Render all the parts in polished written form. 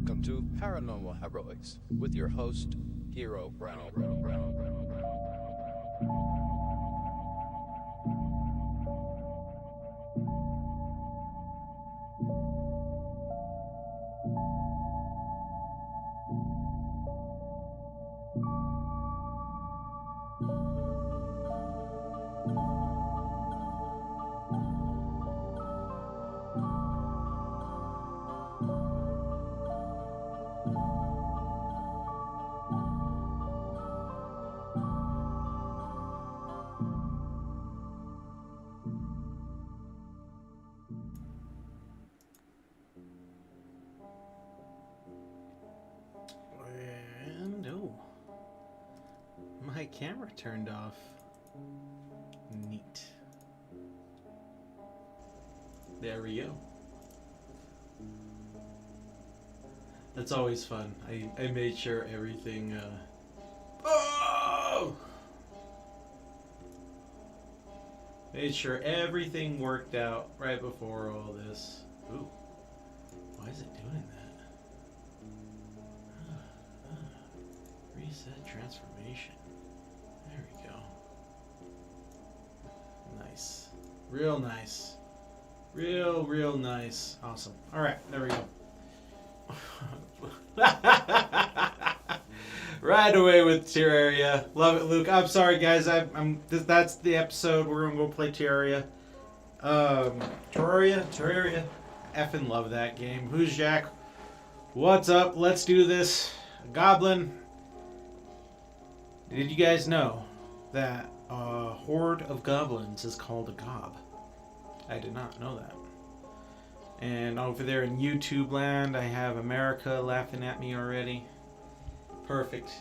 Welcome to Paranormal Heroics with your host, Hero Brown. And my camera turned off. Neat. There we go. That's always fun. I made sure everything made sure everything worked out right before all this. Ooh. Why is it doing that? Reset transformation. There we go. Nice. Real nice. Real nice. Awesome. Alright, there we go. Right away with Terraria. Love it, Luke. I'm sorry, guys. That's the episode. We're gonna go play Terraria. Terraria. Effing love that game. Who's Jack? What's up? Let's do this. Goblin. Did you guys know that a horde of goblins is called a gob? I did not know that. And over there in YouTube land, I have America laughing at me already. Perfect.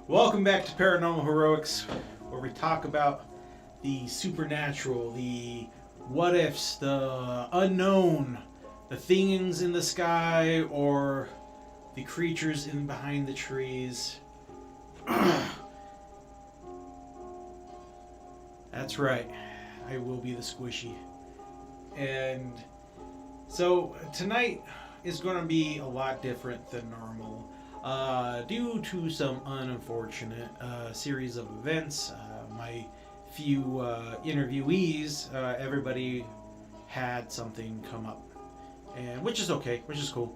Welcome back to Paranormal Heroics, where we talk about the supernatural, the what ifs, the unknown, the things in the sky, or the creatures in behind the trees. That's right. I will be the squishy. And so tonight is going to be a lot different than normal. Due to some unfortunate series of events, my few interviewees, everybody had something come up, and which is okay, which is cool.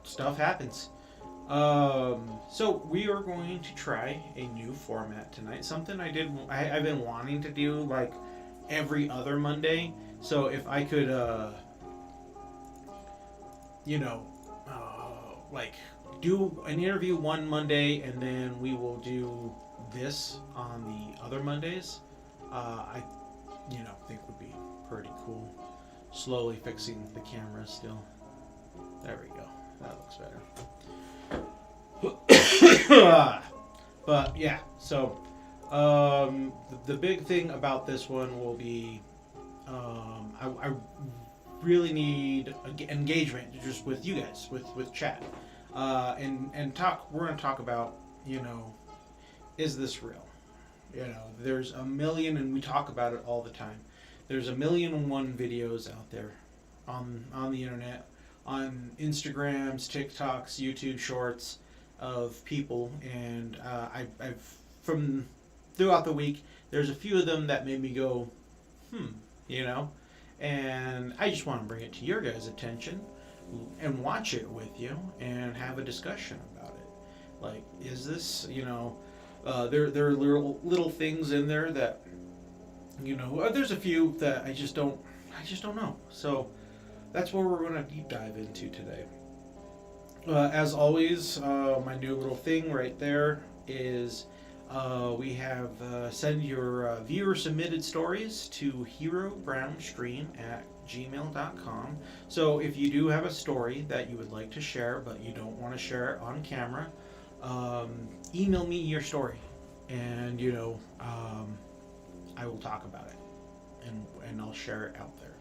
Stuff happens. So we are going to try a new format tonight. Something I've been wanting to do like every other Monday. So if I could, like do an interview one Monday and then we will do this on the other Mondays, I think would be pretty cool. Slowly fixing the camera still. There we go. That looks better. But yeah, so the big thing about this one will be I really need engagement just with you guys, with chat, and talk. We're going to talk about, is this real? There's a million, and we talk about it all the time. There's 1,000,001 videos out there on the internet, on Instagrams, TikToks, YouTube Shorts of people, and I've from throughout the week, there's a few of them that made me go, and I just want to bring it to your guys' attention and watch it with you and have a discussion about it. Like, is this, there are little things in there that, there's a few that I just don't know. So that's what we're going to deep dive into today. As always, my new little thing right there is we have send your viewer submitted stories to herobrownstream@gmail.com. So if you do have a story that you would like to share but you don't want to share it on camera, email me your story, and I will talk about it and I'll share it out there.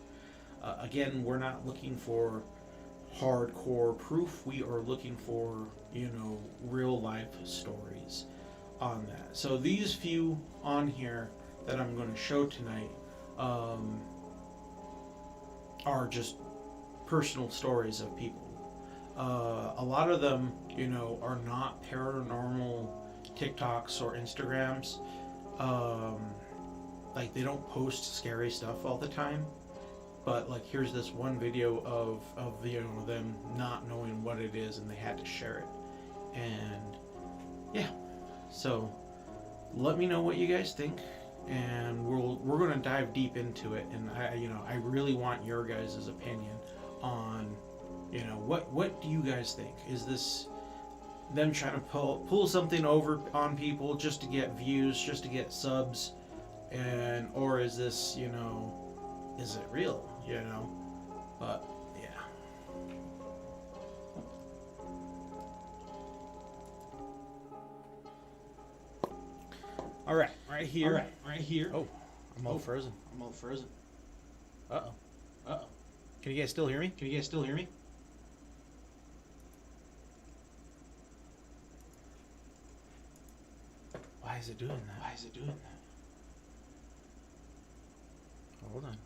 Again, we're not looking for hardcore proof. We are looking for, real life stories on that. So these few on here that I'm going to show tonight are just personal stories of people. A lot of them, are not paranormal TikToks or Instagrams. Like they don't post scary stuff all the time. But like here's this one video of them not knowing what it is and they had to share it. And yeah. So let me know what you guys think, and we're going to dive deep into it. And I really want your guys' opinion on what do you guys think? Is this them trying to pull something over on people just to get views, just to get subs, or is this is it real? But yeah. All right, right here. Oh, I'm all frozen. Uh-oh. Can you guys still hear me? Why is it doing that? Hold on.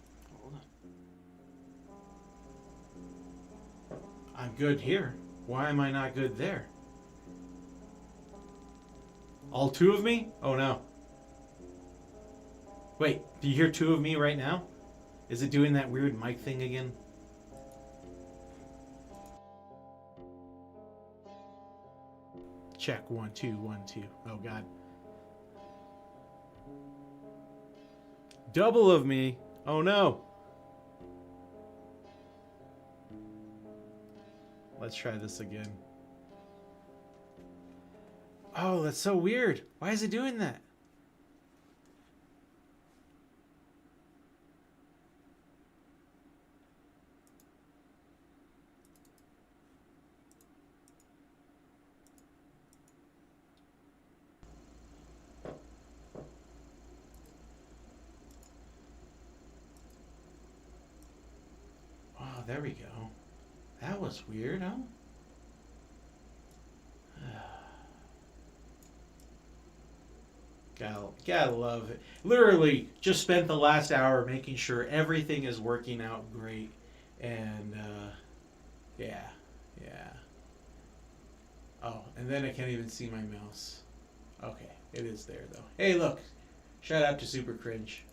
I'm good here. Why am I not good there? All two of me? Oh no. Wait, do you hear two of me right now? Is it doing that weird mic thing again? Check 1 2 1 2. Oh god. Double of me. Oh no. Let's try this again. Oh, that's so weird. Why is it doing that? Oh, there we go. That was weird, huh? Gotta love it. Literally, just spent the last hour making sure everything is working out great. And, yeah. Oh, and then I can't even see my mouse. Okay, it is there, though. Hey, look. Shout out to Super Cringe.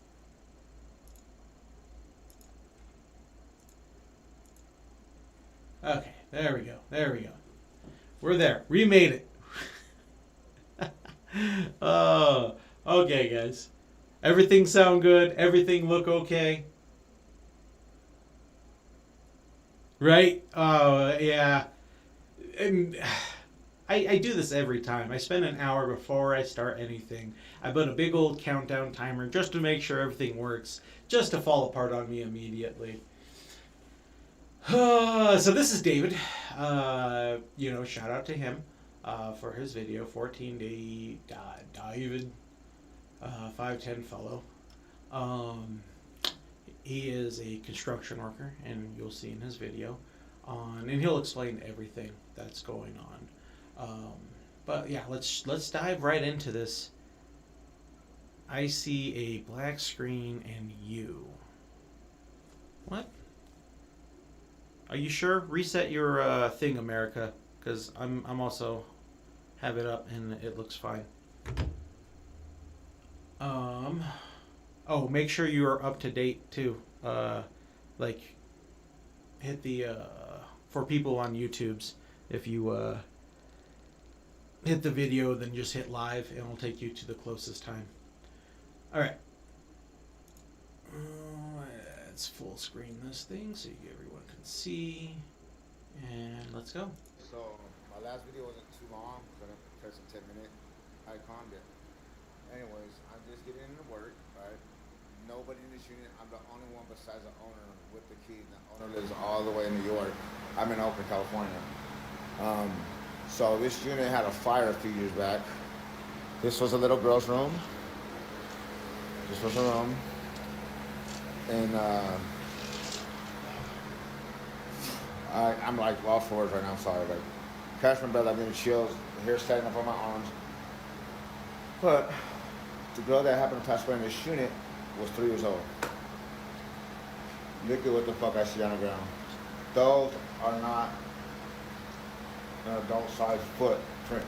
Okay, there we go. We're there. We made it. Oh, okay, guys. Everything sound good? Everything look okay? Right? Oh, yeah. And I do this every time. I spend an hour before I start anything. I put a big old countdown timer just to make sure everything works, just to fall apart on me immediately. So this is David. Shout out to him for his video, 14-day David 510 fellow. He is a construction worker, and you'll see in his video and he'll explain everything that's going on. But yeah, let's dive right into this. I see a black screen and you. What? Are you sure? Reset your thing, America, because I'm also have it up and it looks fine. Oh, make sure you are up to date too. Hit the for people on YouTube's. If you hit the video, then just hit live, and it'll take you to the closest time. All right. Let's full screen this thing so everyone can see. And let's go. So my last video wasn't too long, so I pressed a 10-minute icon there. Anyways, I'm just getting into work, right? Nobody in this unit. I'm the only one besides the owner with the key. The owner lives all the way in New York. I'm in Oakland, California. So this unit had a fire a few years back. This was a little girl's room. This was her room. And I'm like lost for words right now. I'm sorry. Like, crashed my bed. I'm getting chills. Hair standing up on my arms. But the girl that happened to pass away in this unit was 3 years old. Look at what the fuck I see on the ground. those are not an adult-sized footprint.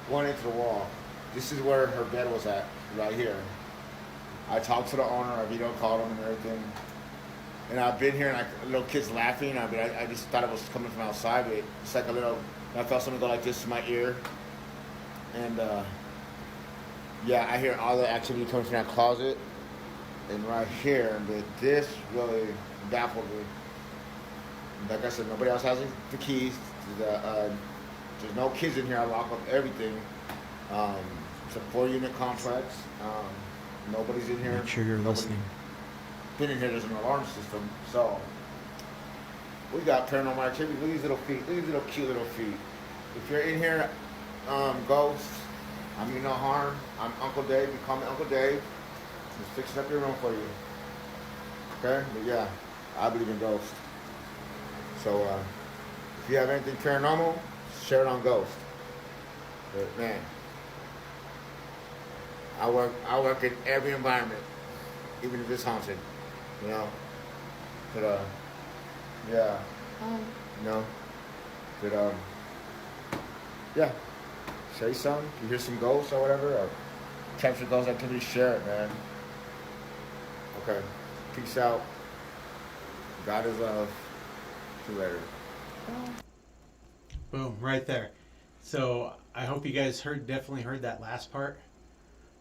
Going into the wall. This is where her bed was at, right here. I talked to the owner, I video called him and everything. And I've been here, and little kids laughing. I just thought it was coming from outside, but it's like a little. I felt something go like this in my ear, and yeah, I hear all the activity coming from that closet, and right here. But this really baffled me. Like I said, nobody else has the keys. There's no kids in here. I lock up everything. It's a 4-unit complex. Nobody's in here. Make sure you're listening. Been in here, there's an alarm system, so we got paranormal activity. Look at these little feet. Look at these little cute little feet. If you're in here, ghosts, I mean no harm. I'm Uncle Dave. You call me Uncle Dave. Just fixing up your room for you. Okay? But yeah, I believe in ghosts. So if you have anything paranormal, share it on Ghost. But man, I work in every environment, even if it's haunted. You know, but yeah, you know, but yeah, say something. If you hear some ghosts or whatever, or capture ghost activity, share it, man. Okay, peace out. God is love. See you later. Boom, right there. So I hope you guys definitely heard that last part.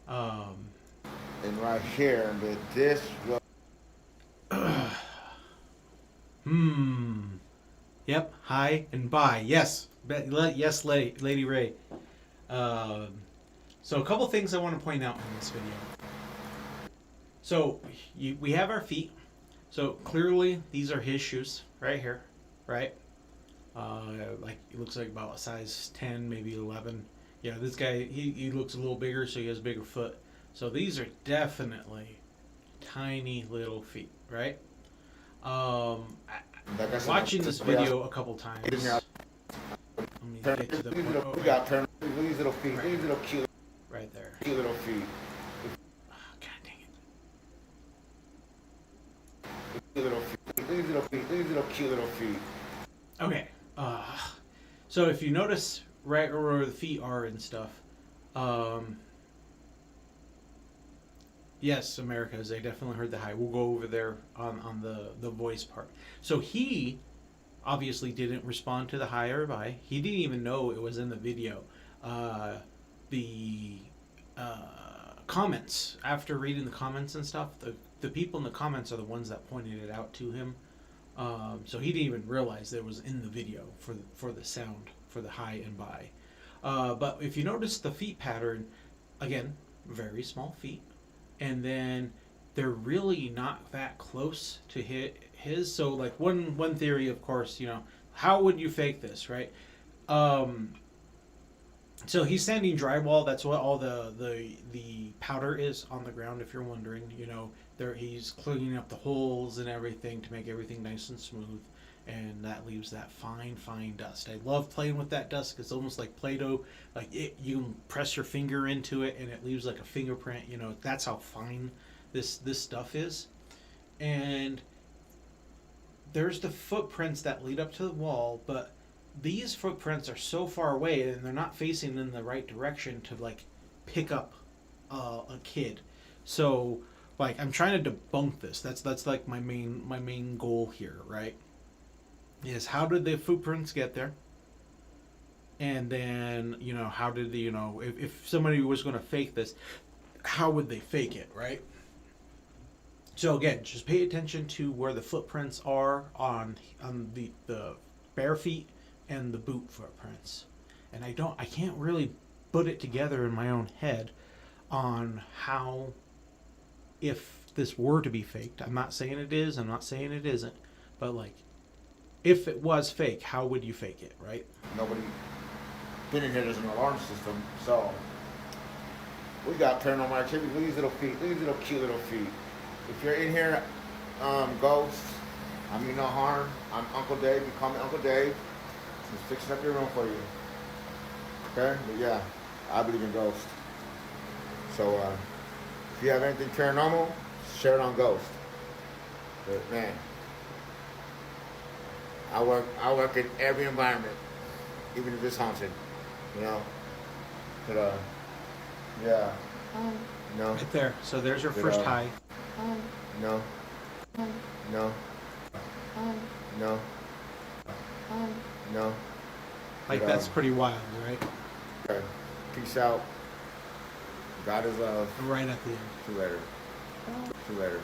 And right here, but this. Yep. Hi and bye. Yes. Yes, Lady Ray. So a couple things I want to point out in this video. So we have our feet. So clearly these are his shoes right here, right? Like it looks like about a size 10, maybe 11. Yeah, this guy he looks a little bigger, so he has a bigger foot. So these are definitely tiny little feet, right? Watching this video a couple times. Let me get to the point. We got these little feet. These little cute. Right there. Cute little feet. Oh, God dang it. Cute little feet. These little feet. These little cute little feet. Okay. So if you notice right where the feet are and stuff, yes, Americas, they definitely heard the hi. We'll go over there on the voice part. So he obviously didn't respond to the hi or bye. He didn't even know it was in the video. The comments, after reading the comments and stuff, the people in the comments are the ones that pointed it out to him. So he didn't even realize that it was in the video for the sound, for the hi and bye. But if you notice the feet pattern, again, very small feet. And then they're really not that close to his. So like one theory, of course, you know, how would you fake this, right? So he's sanding drywall. That's what all the powder is on the ground, if you're wondering. You know, he's cleaning up the holes and everything to make everything nice and smooth. And that leaves that fine dust. I love playing with that dust. It's almost like Play-Doh. Like you can press your finger into it and it leaves like a fingerprint. You know, that's how fine this stuff is. And there's the footprints that lead up to the wall, but these footprints are so far away and they're not facing in the right direction to like pick up a kid. So like I'm trying to debunk this. That's like my main goal here, right? Is how did the footprints get there? And then, you know, how did the, you know, if somebody was going to fake this, how would they fake it, right? So again, just pay attention to where the footprints are on the bare feet and the boot footprints. And I can't really put it together in my own head on how, if this were to be faked, I'm not saying it is, I'm not saying it isn't, but like, if it was fake, how would you fake it, right? Nobody been in here, there's an alarm system, so we got paranormal activity. Look at these little feet. Look at these little cute little feet. If you're in here, ghosts, I mean no harm. I'm Uncle Dave. You call me Uncle Dave. Just fixing up your room for you. Okay? But yeah, I believe in ghosts. So if you have anything paranormal, share it on Ghost. But man, I work in every environment, even if it's haunted. You know. But yeah. No. Right there. So there's your But, first high. No. No. No. No. Like But, that's pretty wild, right? okay. Peace out. God is love. Right at the end. See you later. See you later.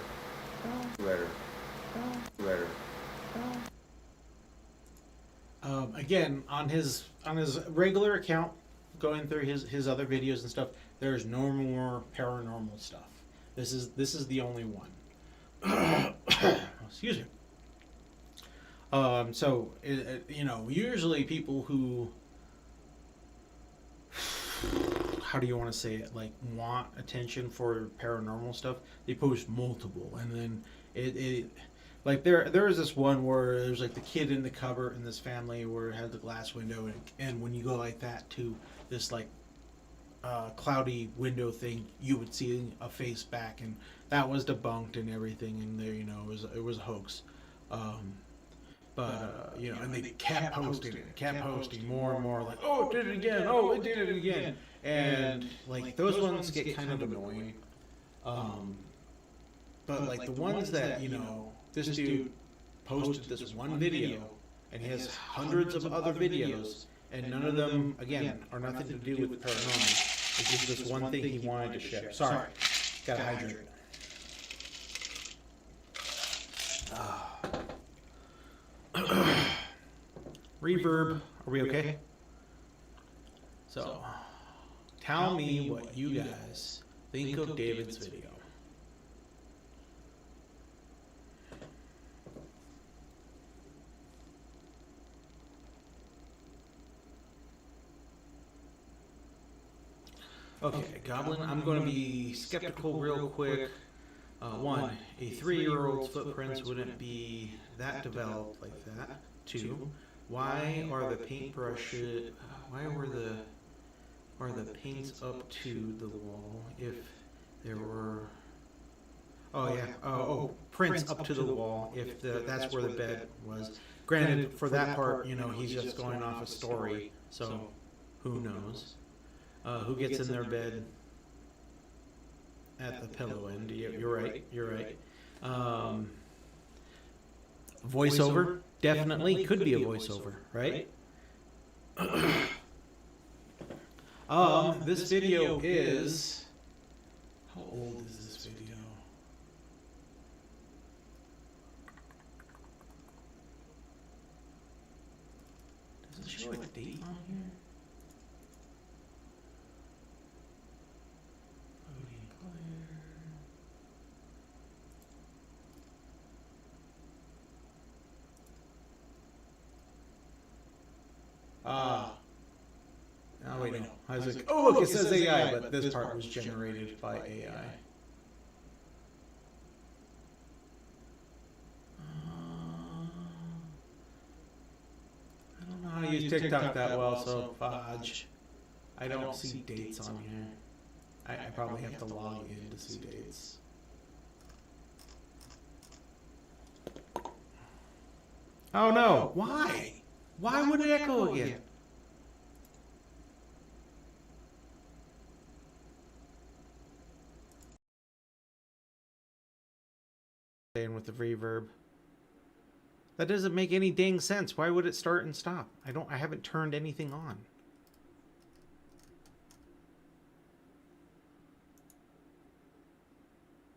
See you later. See you later. Again, on his regular account, going through his other videos and stuff, there's no more paranormal stuff. This is the only one. Excuse me. So you know, usually people who, how do you want to say it, like want attention for paranormal stuff, they post multiple, and then it like there was this one where there's like the kid in the cupboard in this family where it had the glass window, and when you go like that to this like cloudy window thing, you would see a face back, and that was debunked and everything, and there, you know, it was a hoax. But you know, and they kept posting more and more, like, oh, it did it again, oh, it did it again, and like those ones get kind of annoying. But like the ones that, you know, this dude posted this one video, and he has hundreds of other videos, and none of them, again, are nothing to do with paranormal. It's just this one thing he wanted to share. Sorry, gotta hydrate. Reverb, are we okay? So, tell me what you guys think of David's video. Okay, Goblin, I'm going to be skeptical real quick. One, a 3-year-old's footprints wouldn't be that developed like that. Two, why are the paintbrushes, why were the paints up to the wall if there were, oh yeah, prints up to the wall if that's where the bed was. Granted, for that part, you know, he's just going off a story, so who knows? Who gets in their bed at the pillow end? You're right. Voiceover, definitely could be a voiceover, right? This video is, how old is this video? Does it show a date on here? Oh wait, no. I was like, oh look, it says AI, but this part was generated by AI. I don't know how to use TikTok that well, so fudge. I don't see dates on here. I probably have to log in to see dates. Oh no! Why? Why would it echo again? With the reverb. That doesn't make any dang sense. Why would it start and stop? I haven't turned anything on.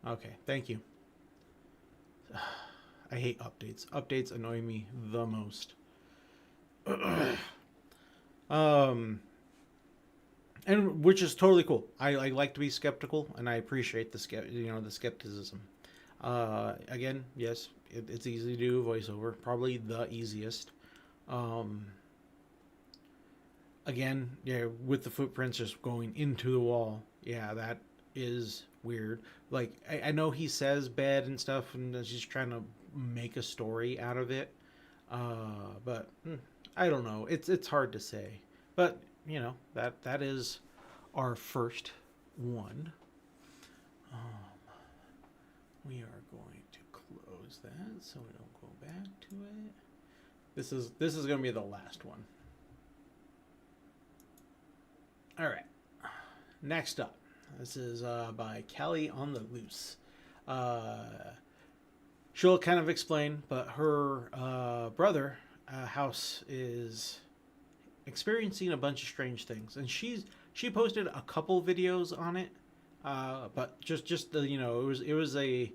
Okay, thank you. I hate updates. Updates annoy me the most. And which is totally cool. I like to be skeptical, and I appreciate the skepticism. Again, yes, it's easy to do a voiceover, probably the easiest. Again, yeah, with the footprints just going into the wall, yeah, that is weird. Like, I know he says bed and stuff, and he's trying to make a story out of it, but I don't know. It's hard to say, but you know, that is our first one. We are going to close that so we don't go back to it. This is gonna be the last one. All right. Next up, this is by Kelly on the Loose. She'll kind of explain, but her brother house is experiencing a bunch of strange things, and she posted a couple videos on it, but just the it was a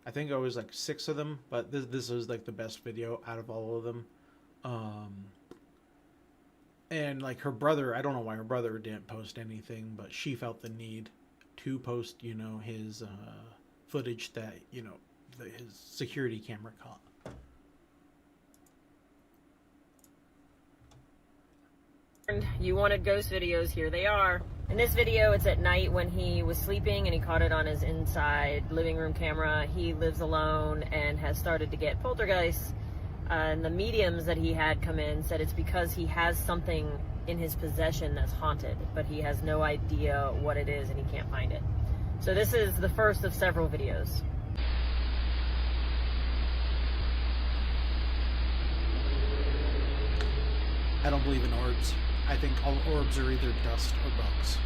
I think it was like 6 of them, but this was like the best video out of all of them. And like her brother, I don't know why her brother didn't post anything, but she felt the need to post, his footage that his security camera caught. You wanted ghost videos, here they are. In this video, it's at night when he was sleeping and he caught it on his inside living room camera. He lives alone and has started to get poltergeists. And the mediums that he had come in said it's because he has something in his possession that's haunted, but he has no idea what it is and he can't find it. So this is the first of several videos. I don't believe in orbs. I think all orbs are either dust or bugs.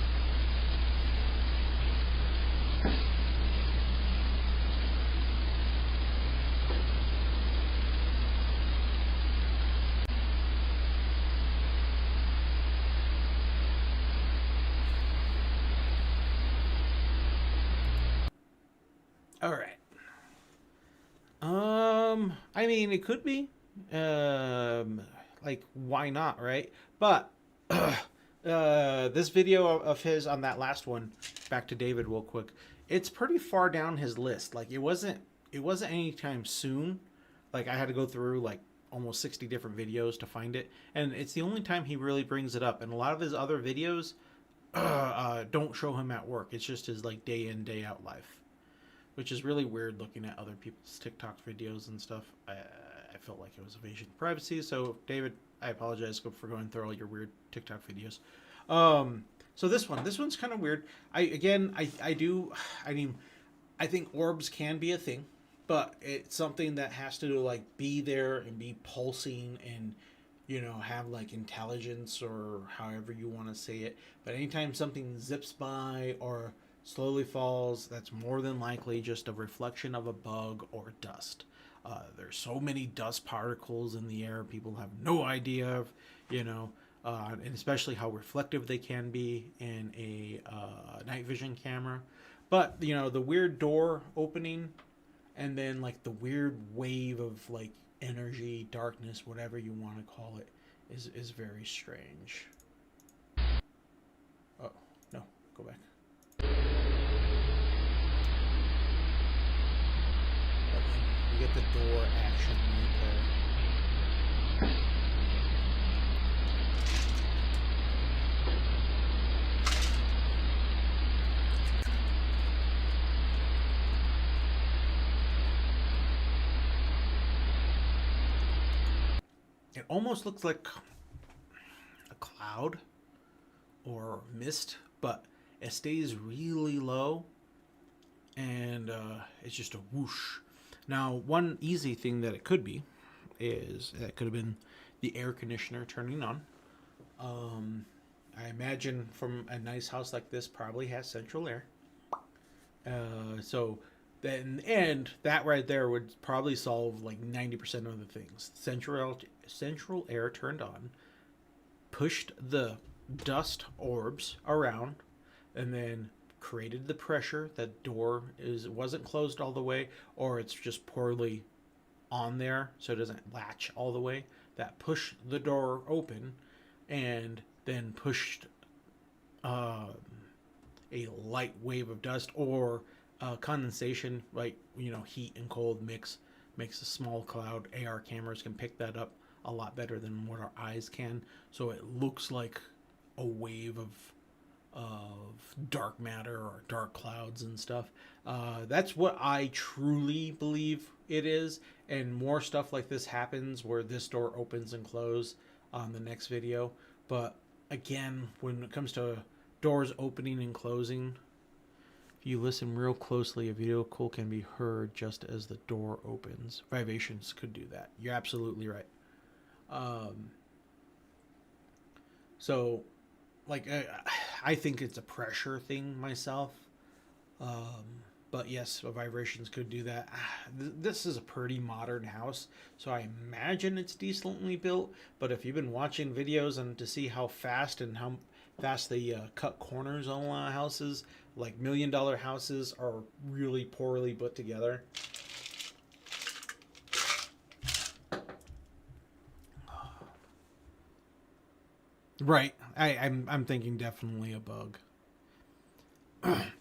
All right. I mean, it could be. Like, why not, right? But this video of his on that last one, back to David real quick, it's pretty far down his list. Like, it wasn't anytime soon. Like, I had to go through like almost 60 different videos to find it, and it's the only time he really brings it up. And a lot of his other videos don't show him at work. It's just his like day in, day out life, which is really weird looking at other people's TikTok videos and stuff. I felt like it was invasion of privacy. So, David, I apologize for going through all your weird TikTok videos. So this one's kind of weird. I think orbs can be a thing, but it's something that has to like be there and be pulsing and have like intelligence or however you want to say it. But anytime something zips by or slowly falls, that's more than likely just a reflection of a bug or dust. There's so many dust particles in the air, people have no idea of, and especially how reflective they can be in a night vision camera. But, the weird door opening and then like the weird wave of like energy, darkness, whatever you want to call it, is very strange. Oh, no, go back. You get the door action right there. It almost looks like a cloud or mist, but it stays really low, and it's just a whoosh. Now, one easy thing that it could be is that could have been the air conditioner turning on. I imagine from a nice house like this probably has central air. So then, and that right there would probably solve like 90% of the things. Central air turned on, pushed the dust orbs around, and then created the pressure. That door wasn't closed all the way, or it's just poorly on there so it doesn't latch all the way. That pushed the door open and then pushed a light wave of dust or condensation, like heat and cold makes a small cloud. AR cameras can pick that up a lot better than what our eyes can, so it looks like a wave of dark matter or dark clouds and stuff. That's what I truly believe it is, and more stuff like this happens where this door opens and closes on the next video. But again, when it comes to doors opening and closing, if you listen real closely, a video call can be heard just as the door opens. Vibrations could do that. You're absolutely right. Um, so, like, I think it's a pressure thing myself. But yes, vibrations could do that. This is a pretty modern house, so I imagine it's decently built. But if you've been watching videos and to see how fast they cut corners on a lot of houses, like $1 million houses are really poorly put together. Right, I'm thinking definitely a bug.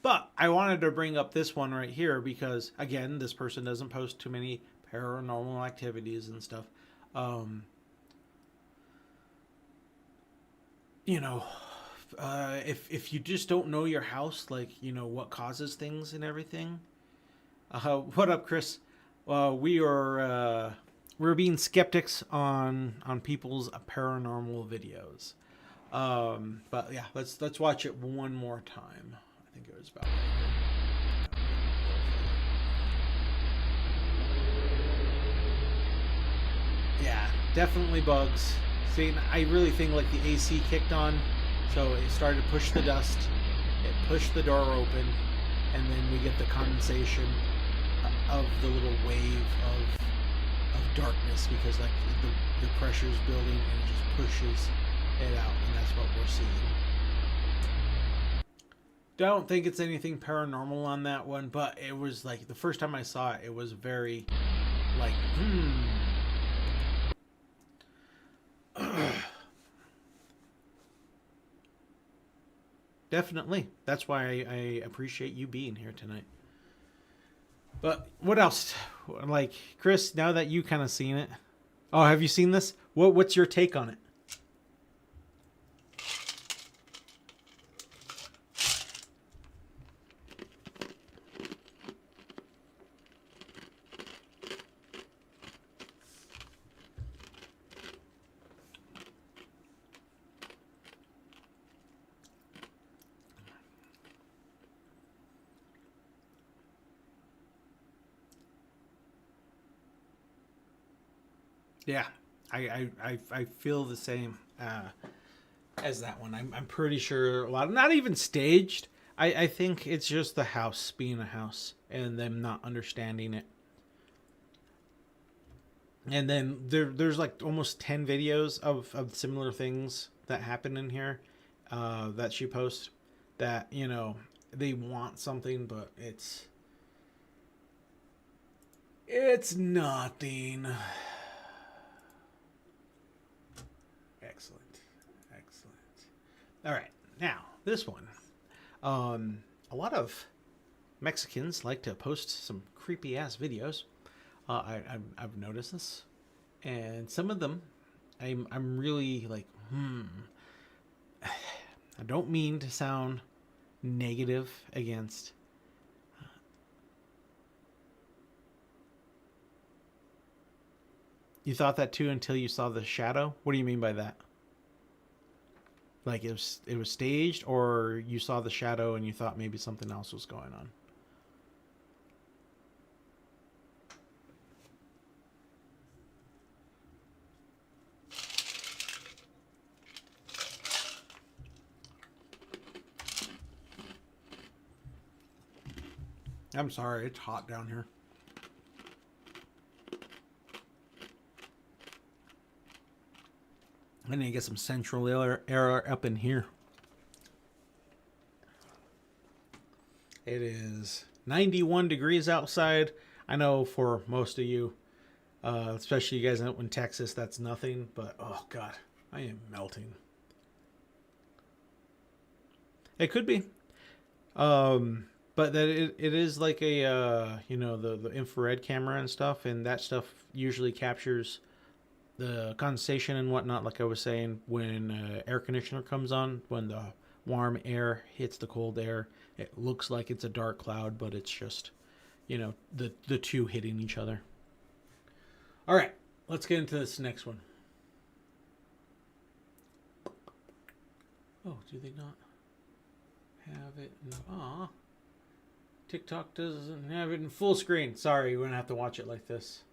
But I wanted to bring up this one right here because, again, this person doesn't post too many paranormal activities and stuff. Um, you know, if you just don't know your house, like, you know, what causes things and everything. What up, Chris? We're being skeptics on people's paranormal videos. But yeah, let's watch it one more time. I think it was about right here. Yeah, definitely bugs. See, I really think like the AC kicked on, so it started to push the dust. It pushed the door open, and then we get the condensation of the little wave of darkness because like the pressure's building and it just pushes it out, and that's what we're seeing. Don't think it's anything paranormal on that one, but it was like the first time I saw it, it was very like, Definitely. That's why I appreciate you being here tonight. But what else? Like, Chris, now that you kind of seen it. Oh, have you seen this? What's your take on it? Yeah, I feel the same as that one. I'm pretty sure a lot, not even staged. I think it's just the house being a house and them not understanding it. And then there's like almost 10 videos of similar things that happen in here that she posts that, you know, they want something, but it's nothing. Excellent. All right, now this one. A lot of Mexicans like to post some creepy ass videos. I've noticed this, and some of them, I'm really like, I don't mean to sound negative against. You thought that too until you saw the shadow? What do you mean by that? Like it was staged, or you saw the shadow and you thought maybe something else was going on? I'm sorry, it's hot down here. I need to get some central air up in here. It is 91 degrees outside. I know for most of you, especially you guys in Texas, that's nothing. But oh god, I am melting. It could be, but that it is like a you know, the infrared camera and stuff, and that stuff usually captures the condensation and whatnot, like I was saying, when air conditioner comes on, when the warm air hits the cold air, it looks like it's a dark cloud, but it's just, you know, the two hitting each other. All right, let's get into this next one. Oh, do they not have it? Aw, TikTok doesn't have it in full screen. Sorry, we're gonna have to watch it like this.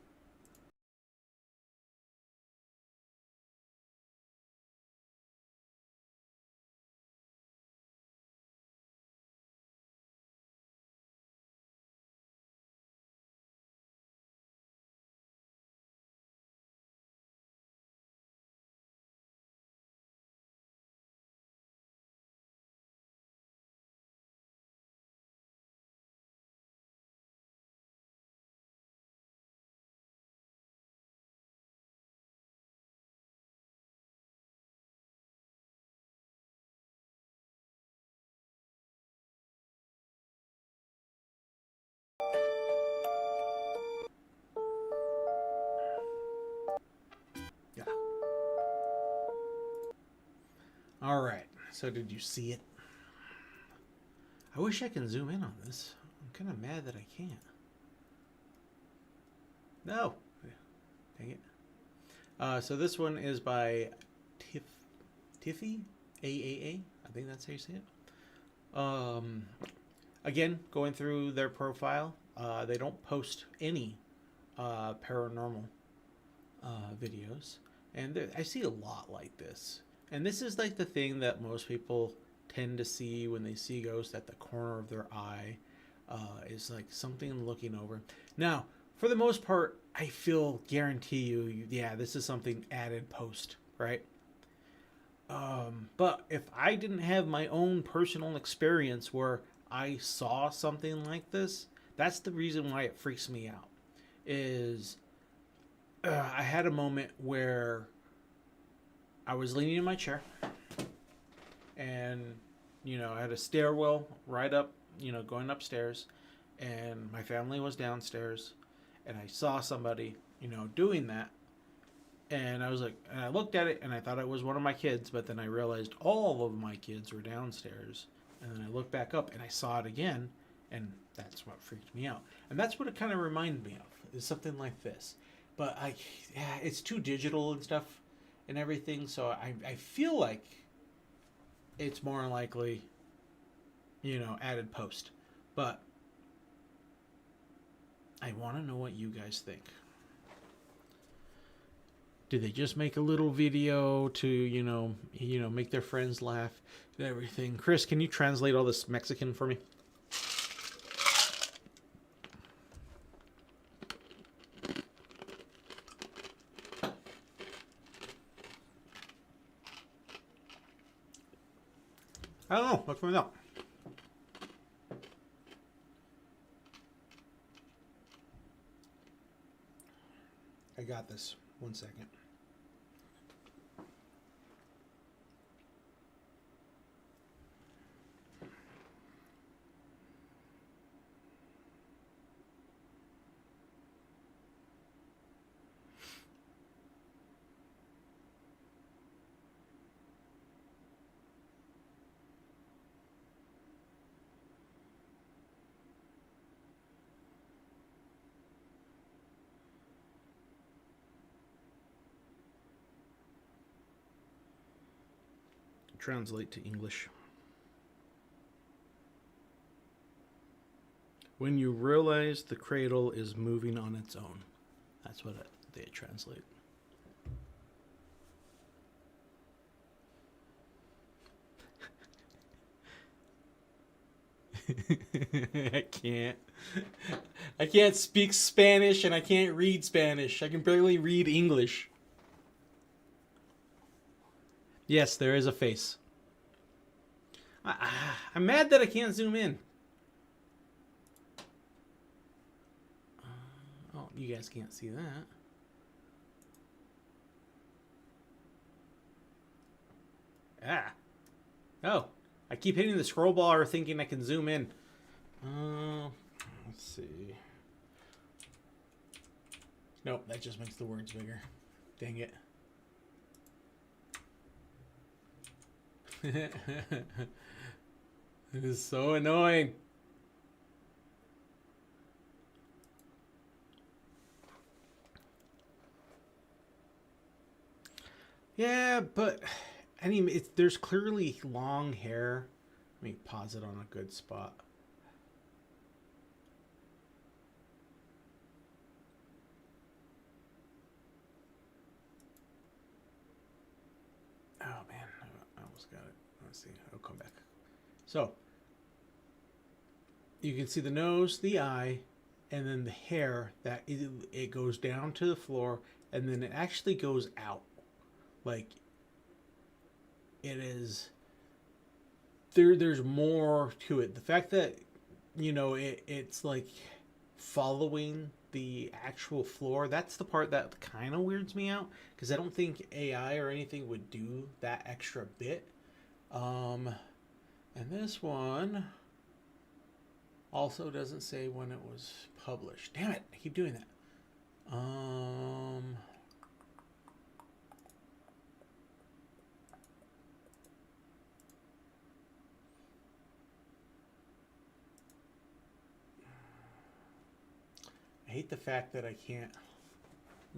All right. So did you see it? I wish I can zoom in on this. I'm kind of mad that I can't. No. Dang it. So this one is by Tiffy AAA. I think that's how you say it. Again, going through their profile, they don't post any paranormal videos, and I see a lot like this. And this is like the thing that most people tend to see when they see ghosts at the corner of their eye, is like something looking over. Now, for the most part, I guarantee you, yeah, this is something added post, right? But if I didn't have my own personal experience where I saw something like this, that's the reason why it freaks me out. Is I had a moment where I was leaning in my chair, and I had a stairwell right up, going upstairs, and my family was downstairs, and I saw somebody, doing that, and I looked at it, and I thought it was one of my kids, but then I realized all of my kids were downstairs, and then I looked back up, and I saw it again, and that's what freaked me out, and that's what it kind of reminded me of, is something like this, but it's too digital and stuff, and everything, so I feel like it's more likely, added post. But I want to know what you guys think. Did they just make a little video to, make their friends laugh and everything? Chris, can you translate all this Mexican for me? I don't know. Let's find out. I got this. 1 second. Translate to English. When you realize the cradle is moving on its own. That's what they translate. I can't speak Spanish, and I can't read Spanish. I can barely read English. Yes, there is a face. I'm mad that I can't zoom in. Oh, you guys can't see that. Oh, I keep hitting the scroll bar thinking I can zoom in. Let's see. Nope, that just makes the words bigger. Dang it. It is so annoying. Yeah, but I mean, there's clearly long hair. Let me pause it on a good spot. Oh man, I almost got it. Let's see. I'll come back. So you can see the nose, the eye, and then the hair. That it goes down to the floor, and then it actually goes out. Like it is. There's more to it. The fact that it's like following the actual floor, that's the part that kind of weirds me out, because I don't think AI or anything would do that extra bit. And this one also doesn't say when it was published. Damn it, I keep doing that. I hate the fact that I can't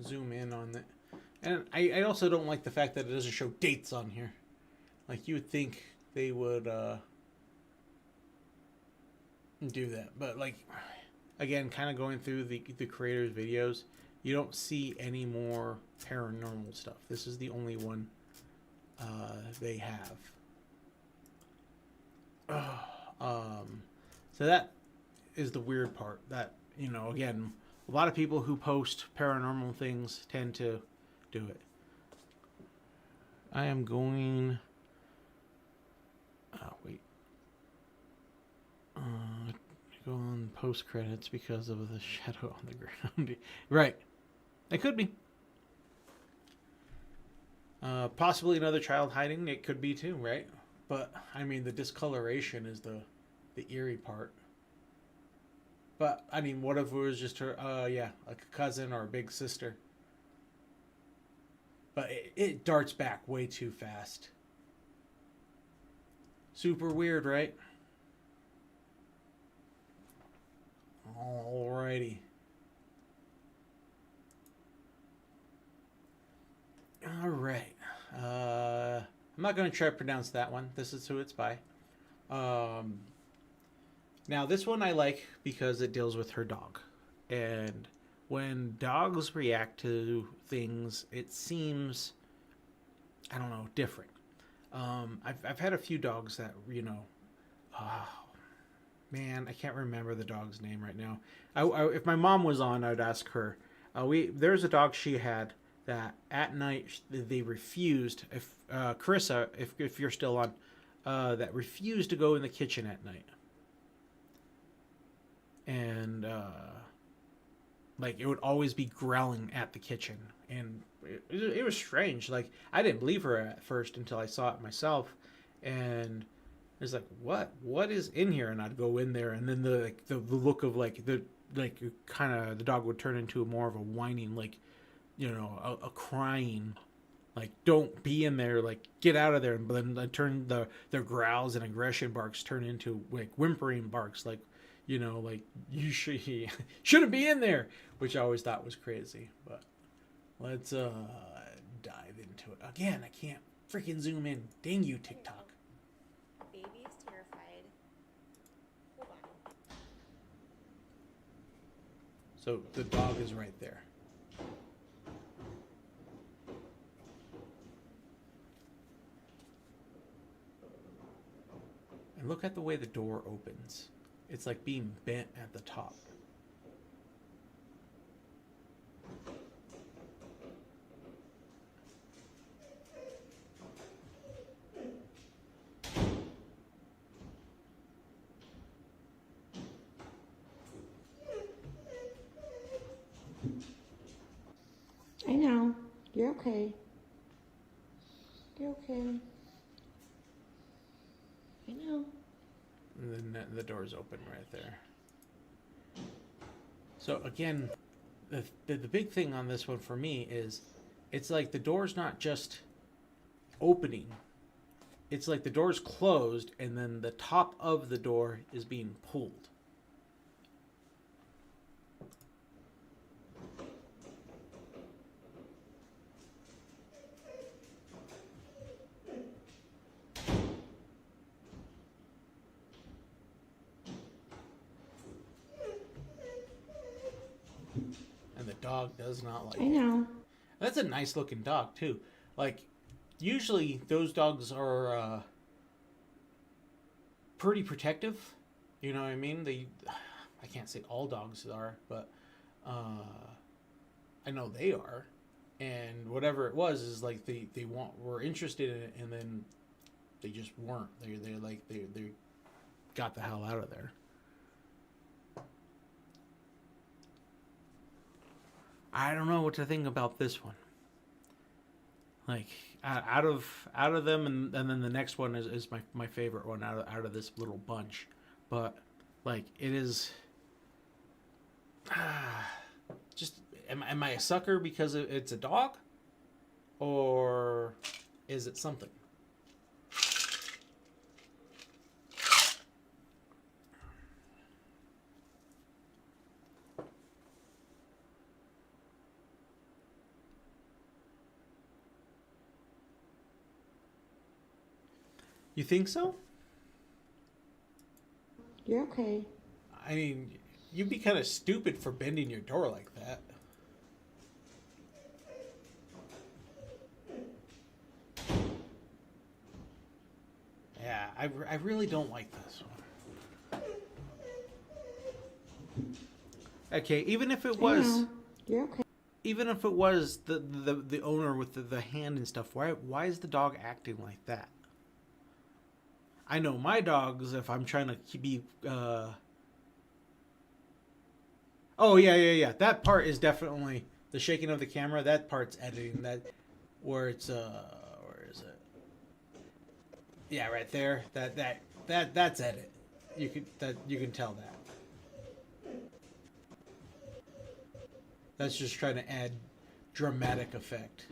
zoom in on it. And I also don't like the fact that it doesn't show dates on here. Like, you would think they would do that. But, like, again, kind of going through the creators' videos, you don't see any more paranormal stuff. This is the only one they have. So that is the weird part. That, you know, again, a lot of people who post paranormal things tend to do it. I am going... Oh, wait. Go on post credits because of the shadow on the ground. Right. It could be. Possibly another child hiding. It could be too, right? But, I mean, the discoloration is the eerie part. But, I mean, what if it was just her, yeah, like a cousin or a big sister? But it darts back way too fast. Super weird, right? Alrighty. Alright. I'm not going to try to pronounce that one. This is who it's by. Now, this one I like because it deals with her dog. And when dogs react to things, it seems, I don't know, different. I've had a few dogs that, you know, man, I can't remember the dog's name right now. If my mom was on, I'd ask her. There's a dog she had that at night they refused. If Carissa, if you're still on, that refused to go in the kitchen at night, and like it would always be growling at the kitchen, and it was strange. Like, I didn't believe her at first until I saw it myself, and it's like, what is in here? And I'd go in there, and then the look of the dog would turn into more of a whining, like, you know, a crying, like, don't be in there, like, get out of there. And then I turn their growls and aggression barks turn into like whimpering barks, like, you know, like, you shouldn't be in there, which I always thought was crazy. But let's dive into it. Again, I can't freaking zoom in. Dang you, TikTok. Baby is terrified. Hold on. So the dog is right there. And look at the way the door opens. It's like being bent at the top. I know. You're okay. You're okay. I know. And then the door's open right there. So again, the big thing on this one for me is, it's like the door's not just opening. It's like the door's closed and then the top of the door is being pulled. And the dog does not like I know. it. That's a nice looking dog too. Like, usually those dogs are pretty protective. You know what I mean? I can't say all dogs are, but I know they are. And whatever it was is like they were interested in it, and then they just weren't. They got the hell out of there. I don't know what to think about this one. Like, out of them, and then the next one is my favorite one out of this little bunch. But like, it is just, am I a sucker because it's a dog, or is it something? You think so? You're okay. I mean, you'd be kind of stupid for bending your door like that. Yeah, I really don't like this one. Okay, even if it was, You're okay. even if it was the owner with the hand and stuff, why is the dog acting like that? I know my dogs, if I'm trying to be oh yeah. That part is definitely the shaking of the camera. That part's editing. That where it's where is it? Yeah, right there. That's edit. You can tell that. That's just trying to add dramatic effect.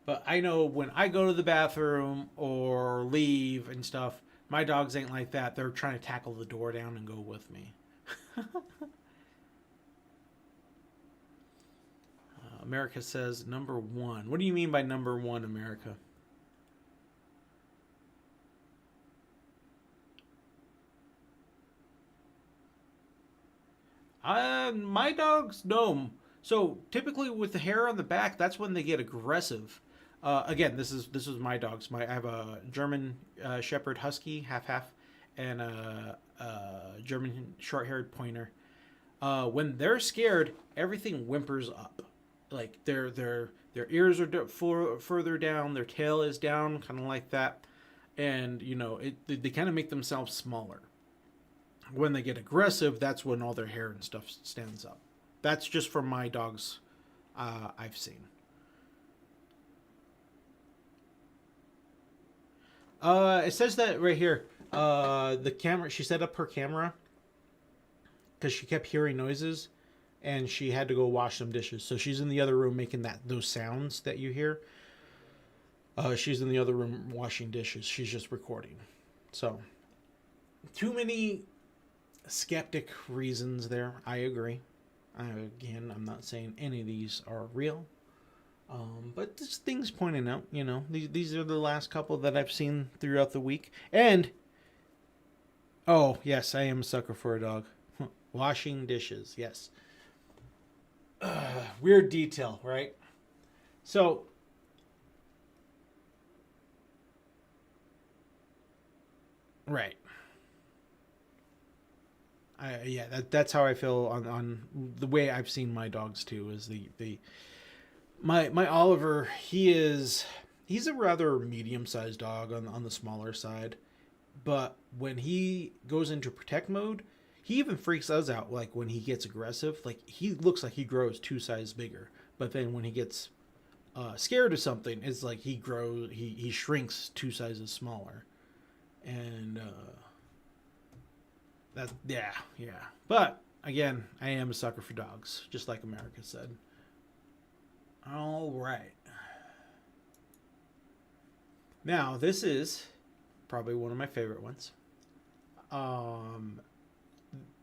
But I know when I go to the bathroom or leave and stuff, my dogs ain't like that. They're trying to tackle the door down and go with me. America says number 1. What do you mean by number 1, America? My dogs, no. So typically with the hair on the back, that's when they get aggressive. Again, this is my dogs. I have a German Shepherd Husky, half, and a German short-haired pointer. When they're scared, everything whimpers up. Like their ears are further down, their tail is down, kind of like that, and they kind of make themselves smaller. When they get aggressive, that's when all their hair and stuff stands up. That's just from my dogs I've seen. It says that right here. The camera, she set up her camera because she kept hearing noises and she had to go wash some dishes. So she's in the other room making those sounds that you hear. She's in the other room washing dishes. She's just recording. So, too many skeptic reasons there. I agree. Again, I'm not saying any of these are real. But just things pointing out, these are the last couple that I've seen throughout the week. And, oh, yes, I am a sucker for a dog. Washing dishes, yes. Weird detail, right? So, right. That's how I feel on the way I've seen my dogs too. Is my Oliver? He's a rather medium-sized dog on the smaller side, but when he goes into protect mode, he even freaks us out. Like when he gets aggressive, like he looks like he grows 2 sizes bigger. But then when he gets scared of something, it's like he shrinks 2 sizes smaller, and yeah. But again, I am a sucker for dogs, just like America said. All right. Now, this is probably one of my favorite ones.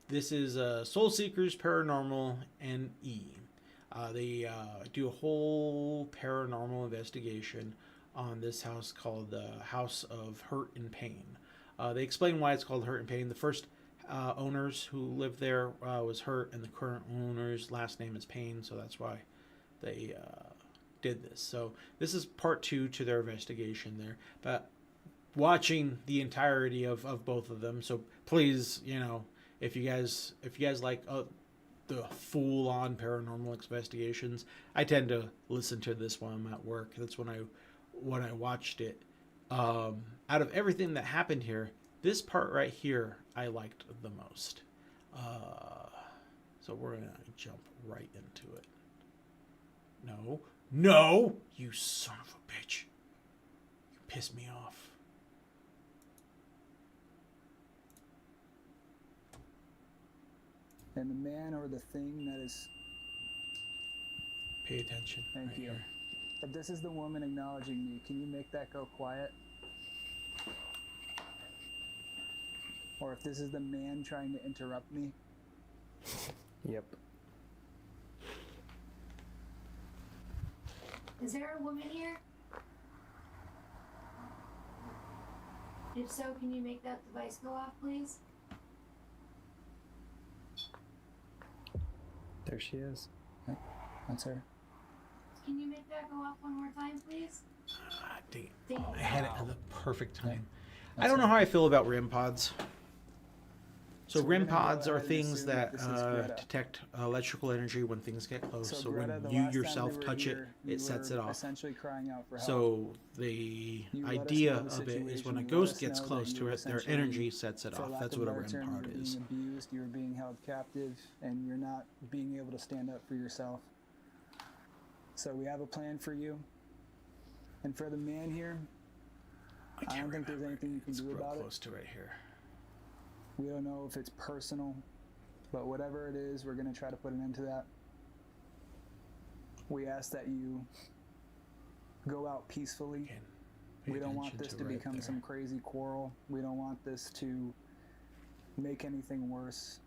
This is Soul Seekers Paranormal NE. They do a whole paranormal investigation on this house called the House of Hurt and Pain. They explain why it's called Hurt and Pain. The first owners who lived there was Hurt, and the current owner's last name is Pain, so that's why they did this. So this is part 2 to their investigation there. But watching the entirety of both of them, so please, if you guys like the full-on paranormal investigations, I tend to listen to this when I'm at work. That's when I watched it. Out of everything that happened here, this part right here I liked the most. So we're gonna jump right into it. No, you son of a bitch! You pissed me off. And the man or the thing that is... Pay attention. Thank right you. Here. If this is the woman acknowledging me, can you make that go quiet? Or if this is the man trying to interrupt me? Yep. Is there a woman here? If so, can you make that device go off, please? There she is. Yep, that's her. Can you make that go off one more time, please? Ah, dang it. Thank you. I had it at the perfect time. I That's don't know her. how I feel about REM pods. So So we're REM gonna go pods are ahead and things assume that this is Greta. detect electrical energy when things get close. So, Greta, the when you last time yourself we were touch here, it, you it sets were it off. Essentially crying out for help. So the You let us idea know the of it is when situation, a you let ghost us gets know close that you to were it, their essentially, energy sets it for off. lack That's of what a better REM term, pod you're is. being abused, you're being held captive, and you're not being able to stand up for yourself. So we have a plan for you. And for the man here, I don't think there's anything you can It's do real about close to right here. it. We don't know if it's personal, but whatever it is, we're going to try to put an end to that. We ask that you go out peacefully. Again, pay We don't want attention this to right become there. some crazy quarrel. We don't want this to make anything worse.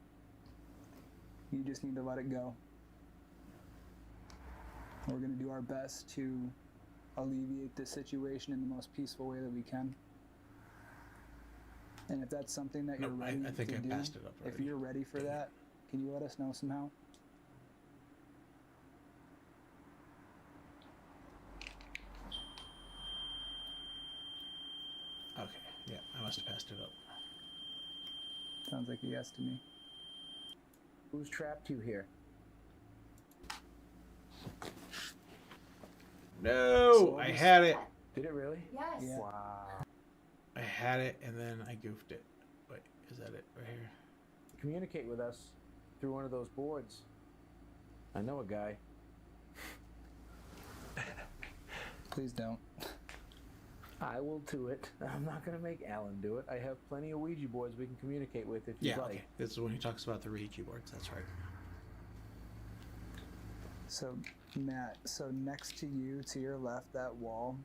You just need to let it go. We're going to do our best to alleviate this situation in the most peaceful way that we can. And if that's something that No, you're I ready think to I do, passed it up if already. you're ready for Dang it. that, can you let us know somehow? Okay, yeah, I must have passed it up. Sounds like a yes to me. Who's trapped you here? No, So I this- had it. Did it really? Yes. Yeah. Wow. I had it, and then I goofed it. Wait, is that it right here? Communicate with us through one of those boards. I know a guy. Please don't. I will do it. I'm not going to make Alan do it. I have plenty of Ouija boards we can communicate with if you'd Yeah, like. okay. This is when he talks about the Ouija boards. That's right. So, Matt, so next to you, to your left, that wall,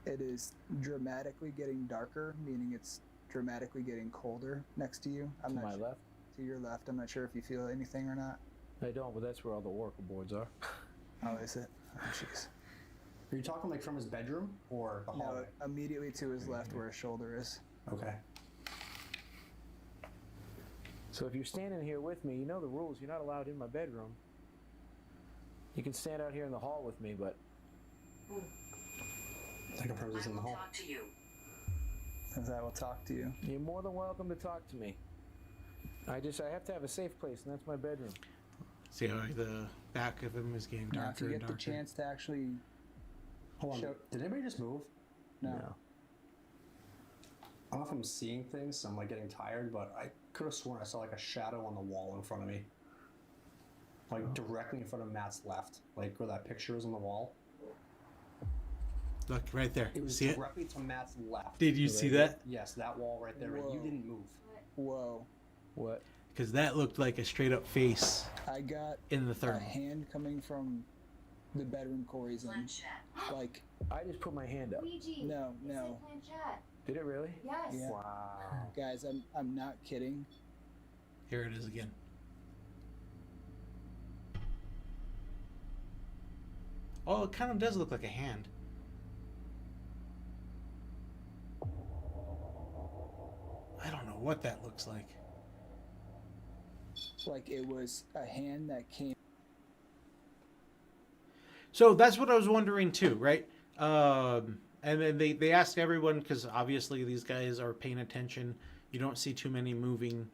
it is dramatically getting darker, meaning it's dramatically getting colder next to you. To my left? To your left. I'm not sure if you feel anything or not. I don't, but that's where all the oracle boards are. Oh, is it? Oh, jeez. Are you talking like from his bedroom or the No, hallway? immediately to his left where his shoulder is. Okay. So if you're standing here with me, you know the rules. You're not allowed in my bedroom. You can stand out here in the hall with me, but I confirm this in the hall. As I will talk to you. you're more than welcome to talk to me. I have to have a safe place, and that's my bedroom. See how the back of him is getting Now, if darker you and get darker. the chance to actually, Hold on. Show- Did anybody just move? no. I don't know if I'm seeing things, so I'm like getting tired, but I could have sworn I saw like a shadow on the wall in front of me. Like directly in front of Matt's left. Like where that picture is on the wall. Look, right there. It was See it? directly to Matt's left. Did you see that? Yes, that wall right there. Whoa. You didn't move. Whoa. What? Because that looked like a straight up face I got in the a thermal. hand coming from the bedroom Corey's in. Like, I just put my hand up. Ouija. no, It's no. a planchette. Did it really? Yes. Yeah. Wow. Guys, I'm not kidding. Here it is again. Oh, it kind of does look like a hand. I don't know what that looks like. Like, it was a hand that came. So that's what I was wondering too, right? And then they asked everyone, because obviously these guys are paying attention. You don't see too many moving.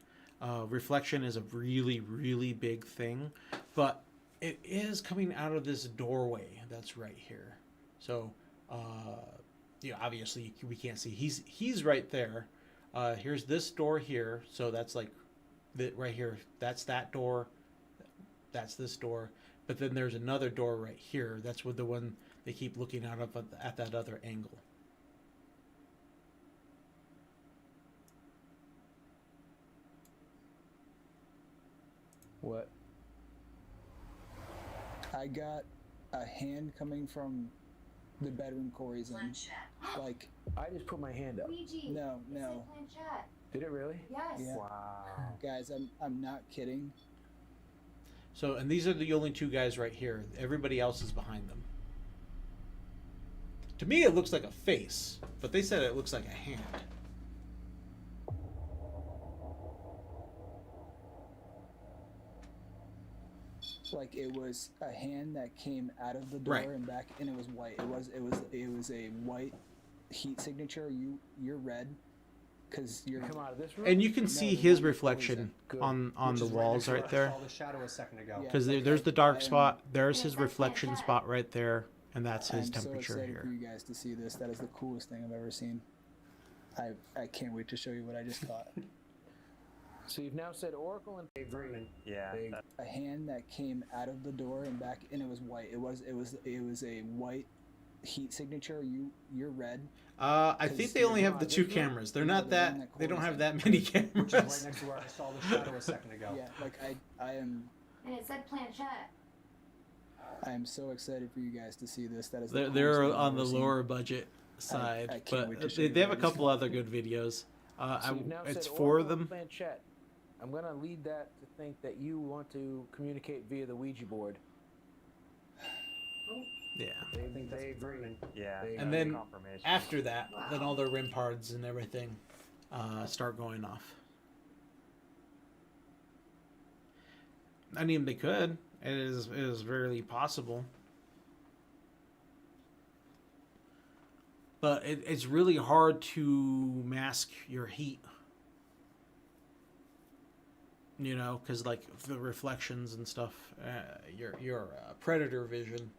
Reflection is a really, really big thing. But it is coming out of this doorway that's right here. So, yeah, obviously we can't see. He's right there. Here's this door here. So that's like that right here. That's that door. That's this door. But then there's another door right here. That's with the one they keep looking out of at that other angle. What? I got a hand coming from the bedroom Corey's in. Like, I just put my hand up. Ouija. no, It's no. a planchette. Did it really? Yes. Yeah. Wow. Guys, I'm not kidding. So, and these are the only two guys right here. Everybody else is behind them. To me, it looks like a face, but they said it looks like a hand. like it was a hand that came out of the door Right. and back, and it was white. It was a white heat signature. You're red because you're. Come out of this room. And you can No, see the his one that reflection Good. on Which the is walls next to right where I there. saw the shadow a second ago. Yeah. Because Like, there's the I dark am- spot. There's Yeah, his that's reflection fantastic. spot right there, and that's his I'm so temperature excited for here. you guys to see this. That is the coolest thing I've ever seen. I can't wait to show you what I just caught. So you've now said Oracle and Yeah. Big. A hand that came out of the door and back, and it was white. It was a white heat signature. You're red. I think they only have the 2 cameras. They're not that. They don't have that many Which is right cameras. next to where I saw the shadow a second ago. Yeah, like I am And it said planchette. so excited for you guys to see this. That is They're the coolest they're thing I've on the ever seen. lower budget side, I can't wait to but show they you have a guys. couple other good videos. So you've now It's said 4 of Oracle and them. Planchette. I'm gonna lead that to think that you want to communicate via the Ouija board. Yeah. They agree. Yeah. They- And then confirmation. after that, then all their RIM parts and everything start going off. I mean, they could. It is very possible. But it's really hard to mask your heat. You know, because like the reflections and stuff, your predator vision.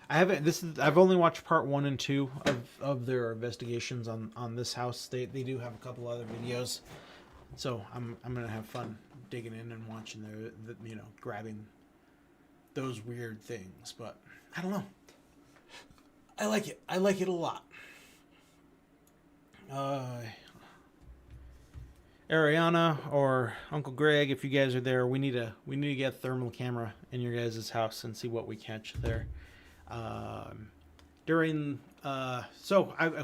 I've only watched part 1 and 2 of their investigations on this house. They do have a couple other videos, so I'm gonna have fun digging in and watching the grabbing those weird things. But I don't know. I like it. I like it a lot. Ariana or Uncle Greg, if you guys are there, we need to get a thermal camera in your guys' house and see what we catch there.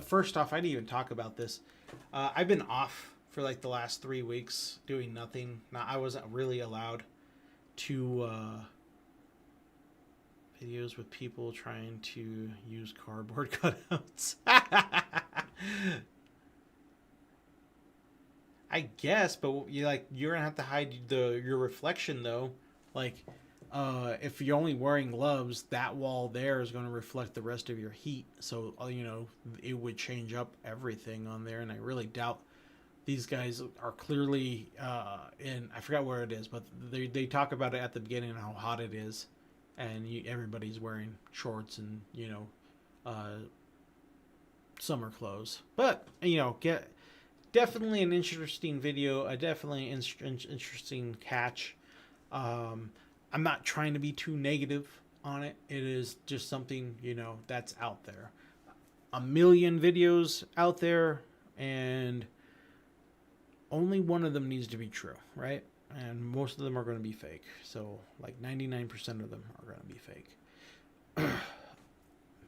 First off, I didn't even talk about this. I've been off for like the last 3 weeks doing nothing. Now, I wasn't really allowed to videos with people trying to use cardboard cutouts. I guess, but you're gonna have to hide your reflection though. Like, if you're only wearing gloves, that wall there is gonna reflect the rest of your heat. So it would change up everything on there, and I really doubt these guys are clearly in. I forgot where it is, but they talk about it at the beginning how hot it is, and everybody's wearing shorts and summer clothes. But definitely an interesting video, a definitely interesting catch. I'm not trying to be too negative on it. It is just something, that's out there. A million videos out there, and only one of them needs to be true, right? And most of them are going to be fake. So, like 99% of them are going to be fake.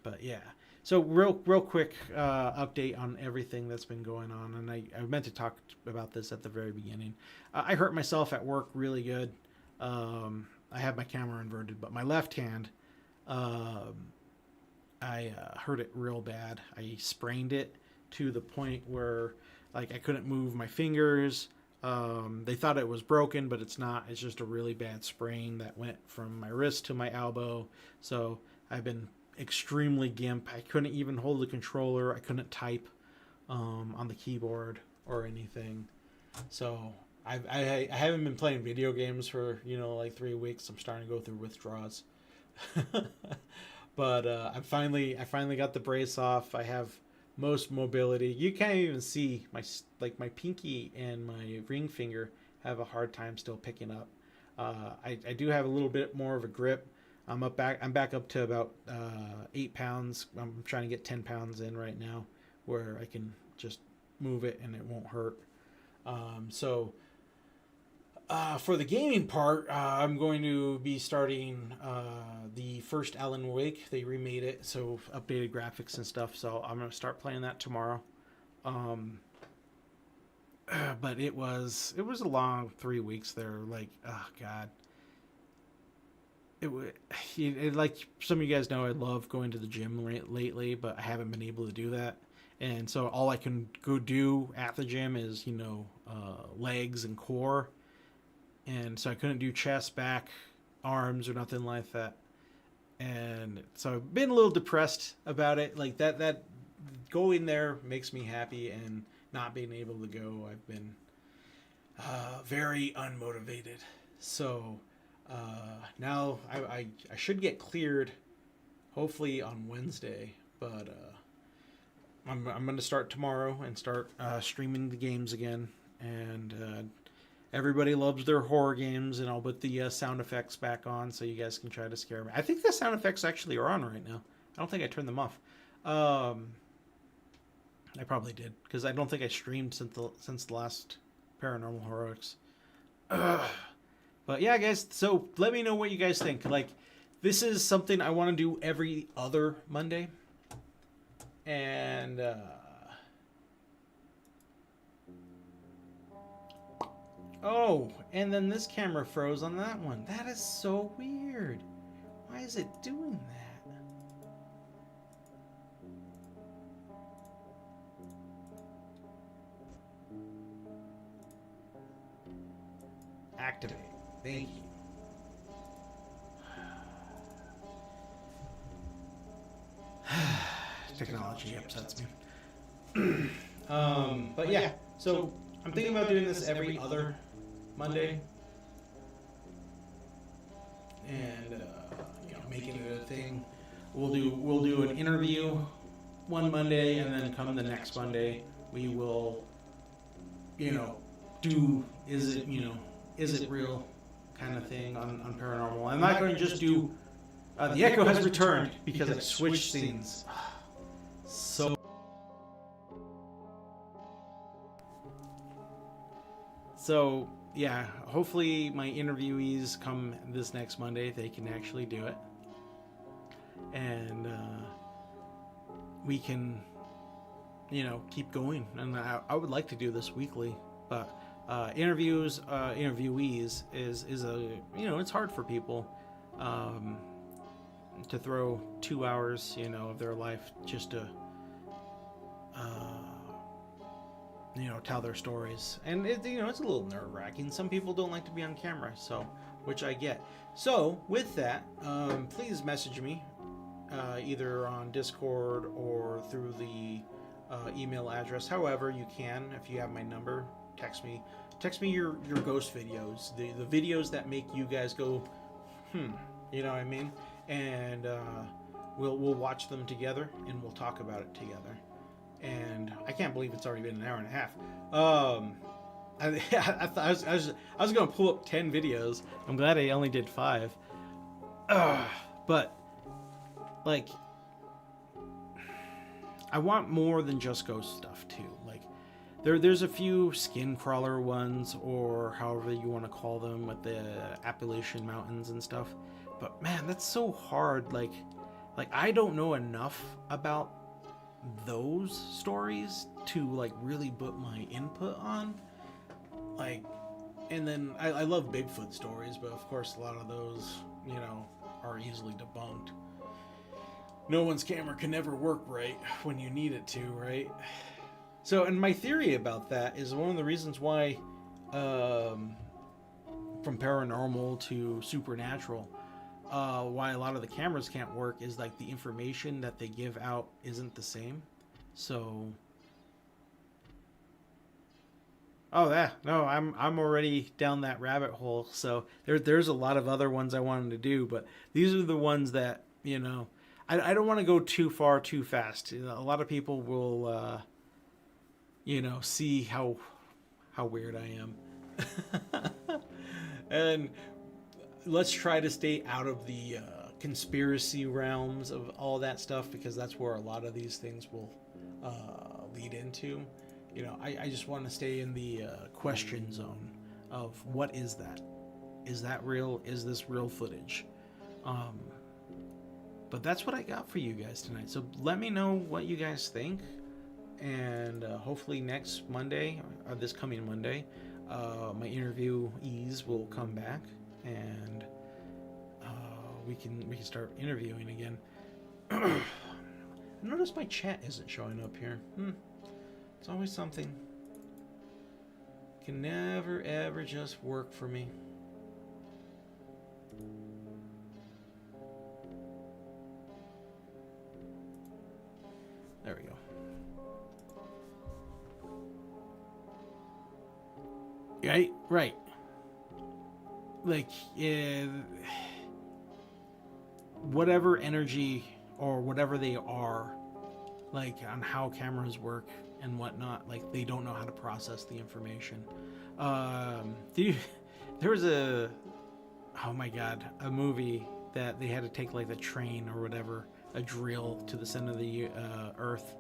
But yeah. So real quick update on everything that's been going on, and I meant to talk about this at the very beginning. I hurt myself at work really good. I have my camera inverted, but my left hand, I hurt it real bad. I sprained it to the point where I couldn't move my fingers. They thought it was broken, but it's not. It's just a really bad sprain that went from my wrist to my elbow. So I've been extremely gimp. I couldn't even hold the controller. I couldn't type on the keyboard or anything. So I haven't been playing video games for 3 weeks. I'm starting to go through withdrawals. But I finally got the brace off. I have most mobility. You can't even see my pinky and my ring finger have a hard time still picking up. I do have a little bit more of a grip. I'm back up to about 8 pounds. I'm trying to get 10 pounds in right now, where I can just move it and it won't hurt. For the gaming part, I'm going to be starting the first Alan Wake. They remade it, so updated graphics and stuff. So I'm gonna start playing that tomorrow. But it was a long 3 weeks there. Like, oh god. Like some of you guys know, I love going to the gym lately, but I haven't been able to do that. And so all I can go do at the gym is, legs and core. and so I couldn't do chest, back, arms, or nothing like that. And so I've been a little depressed about it. Like that going there makes me happy, and not being able to go, I've been very unmotivated. So now I should get cleared, hopefully on Wednesday. But I'm going to start tomorrow and start streaming the games again. And everybody loves their horror games, and I'll put the sound effects back on so you guys can try to scare me. I think the sound effects actually are on right now. I don't think I turned them off. I probably did, because I don't think I streamed since the last Paranormal Heroics. But yeah, guys, so let me know what you guys think. Like, this is something I want to do every other Monday. And oh, and then this camera froze on that one. That is so weird. Why is it doing that? Activate. Thank you. Technology upsets me. But yeah, so I'm thinking about doing this every other Monday, and making it a thing. We'll do an interview one Monday, and then come the next Monday we will do is it real kind of thing on paranormal. I'm not going to just do the echo has returned because I switched scenes. So yeah, hopefully my interviewees come this next Monday, they can actually do it, and we can keep going. And I would like to do this weekly, but interviewees is a it's hard for people to throw 2 hours of their life just to tell their stories, and it's a little nerve-wracking. Some people don't like to be on camera, so which I get. So with that, please message me either on Discord or through the email address. However you can. If you have my number, text me your ghost videos, the videos that make you guys go you know what I mean, and we'll watch them together and we'll talk about it together. And I can't believe it's already been an hour and a half. I was gonna pull up 10 videos. I'm glad I only did 5. But like, I want more than just ghost stuff too. Like, there's a few skin crawler ones, or however you want to call them, with the Appalachian Mountains and stuff. But man, that's so hard. Like I don't know enough about those stories to like really put my input on. Like, and then I love Bigfoot stories, but of course a lot of those are easily debunked. No one's camera can never work right when you need it to, right? So, and my theory about that is one of the reasons why from paranormal to supernatural, why a lot of the cameras can't work is like the information that they give out isn't the same. So I'm already down that rabbit hole. So there's a lot of other ones I wanted to do, but these are the ones that I don't want to go too far too fast. A lot of people will see how weird I am. And let's try to stay out of the conspiracy realms of all that stuff, because that's where a lot of these things will lead into. I just want to stay in the question zone of what is that? Is that real? Is this real footage? But that's what I got for you guys tonight. So let me know what you guys think. And hopefully next Monday, or this coming Monday, my interviewees will come back, and we can start interviewing again. I noticed my chat isn't showing up here. It's always something. Can never ever just work for me. There we go. Right. Like, whatever energy or whatever they are, like on how cameras work and whatnot, like they don't know how to process the information. There was a movie that they had to take like the train or whatever, a drill to the center of the earth